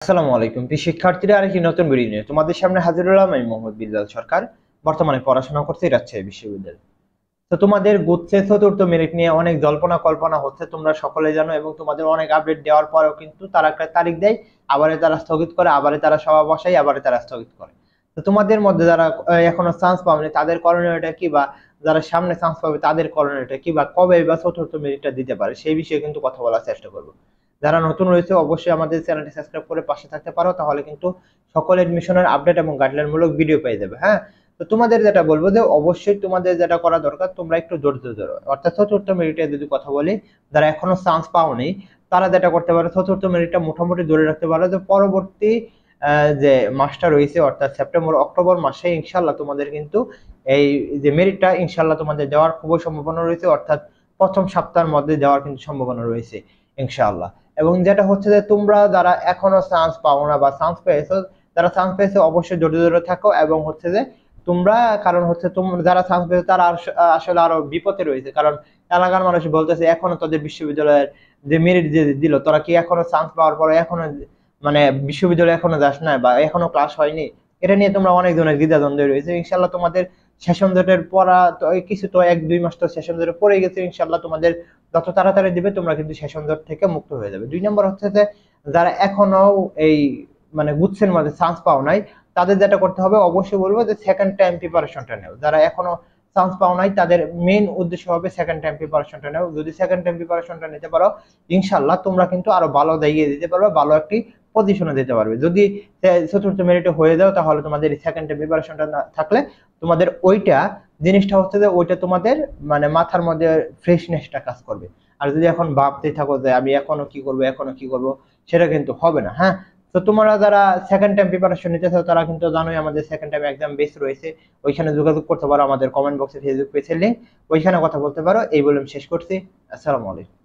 আসসালামু আলাইকুম প্রিয় শিক্ষার্থীরা, আরেকটি নতুন ভিডিও নিয়ে তোমাদের সামনে হাজির হলাম। আমি মোহাম্মদ বিল্লাল সরকার, বর্তমানে পড়াশোনা করছি রাজশাহী বিশ্ববিদ্যালয়ে। তো তোমাদের গুচ্ছে চতুর্থ মেরিট নিয়ে অনেক জল্পনা কল্পনা হচ্ছে, তোমরা সকলে জানো, এবং তোমাদের অনেক আপডেট দেওয়ার পরেও কিন্তু তারা একটা তারিখ দেয়, আবারে তারা স্থগিত করে, আবারে তারা সভা বসায়, আবারে তারা স্থগিত করে। তো তোমাদের মধ্যে যারা এখনো চান্স পাওনি তাদের করণীয়টা কি, বা যারা সামনে চান্স পাবে তাদের করণীয়টা কি, বা কবে বা চতুর্থ মেরিটটা দিতে পারে, সেই বিষয়ে কিন্তু কথা বলার চেষ্টা করবো। যারা নতুন রয়েছে অবশ্যই আমাদের চ্যানেলটি সাবস্ক্রাইব করে পাশে থাকতে পারো, তাহলে কিন্তু সকল এডমিশনের আপডেট এবং গাইডলাইন মূলক ভিডিও পেয়ে যাবে। হ্যাঁ, তো তোমাদের যেটা বলবো যে অবশ্যই তোমাদের যেটা করা দরকার, তোমরা একটু ধৈর্য ধরো। অর্থাৎ চতুর্থ মেরিটে যদি কথা বলি, যারা এখনো চান্স পাওনি তারা যেটা করতে পারো, চতুর্থ মেরিটটা মোটামুটি ধরে রাখতে পারো, যে পরবর্তী যে মাসটা রয়েছে অর্থাৎ সেপ্টেম্বর অক্টোবর মাসে ইনশাল্লাহ তোমাদের কিন্তু এই যে মেরিটটা ইনশাল্লাহ তোমাদের দেওয়ার খুবই সম্ভাবনা রয়েছে। অর্থাৎ প্রথম সপ্তাহের মধ্যে দেওয়ার কিন্তু সম্ভাবনা রয়েছে ইনশাআল্লাহ। এবং যেটা হচ্ছে যে তোমরা যারা এখনো চান্স পাও না বা চান্স পেয়েছো, যারা চান্স পেয়েছো অবশ্যই ধৈর্য ধরে থাকো। এবং হচ্ছে যে তোমরা, কারণ হচ্ছে তোমরা যারা চান্স পেয়েছো তারা আসলে আরো বিপদে রয়েছে, কারণ এলাকার মানুষ বলতেছে এখনো তোদের বিশ্ববিদ্যালয়ের যে মেরিট যে দিল, তোরা কি এখনো চান্স পাওয়ার পরে এখনো মানে বিশ্ববিদ্যালয়ে এখনো যাস না বা এখনো ক্লাস হয়নি। এটা নিয়ে তোমরা অনেক ধরনের দ্বিধাদ্বন্দ্বে রয়েছে। ইনশাল্লাহ তোমাদের সেশন জটের পড়া তো কিছু, তো 1-2 মাস তো সেশন জটে পড়ে গেছে। ইনশাল্লাহ তোমাদের যত তাড়াতাড়ি দিবে তোমরা কিন্তু সেশন জট থেকে মুক্ত হয়ে যাবে। 2 নম্বর হচ্ছে যে যারা এখনো এই গুচ্ছের মধ্যে চান্স পাও নাই, তাদের যেটা করতে হবে, অবশ্যই বলবো যে সেকেন্ড টাইম প্রিপারেশনটা নেও। যারা এখনো চান্স পাও নাই তাদের মেইন উদ্দেশ্য হবে সেকেন্ড টাইম প্রিপারেশনটা নেও। যদি সেকেন্ড টাইম প্রিপারেশনটা নিতে পারো ইনশাল্লাহ তোমরা কিন্তু আরো ভালো জায়গায় দিতে পারবে, ভালো একটি পজিশনে দিতে পারবে। যদি চতুর্থ মেরিটে হয়ে যাও তাহলে তোমাদের সেকেন্ড টাইম প্রিপারেশনটা না থাকলে তোমাদের ওইটা জিনিসটা হচ্ছে যে ওইটা তোমাদের মাথার মধ্যে ফ্রেশনেসটা কাজ করবে। আর যদি এখন ভাবতে থাকো যে আমি এখনো কি করবো এখনো কি করবো, সেটা কিন্তু হবে না। হ্যাঁ, তো তোমরা যারা সেকেন্ড টাইম প্রিপারেশন নিতে চাও তারা কিন্তু জানোই আমাদের সেকেন্ড টাইম এক্সাম বেস রয়েছে, ওইখানে যোগাযোগ করতে পারো। আমাদের কমেন্ট বক্সে ফেসবুক পেজের লিঙ্ক, ওইখানে কথা বলতে পারো। এই বলে আমি শেষ করছি। আসসালামু আলাইকুম।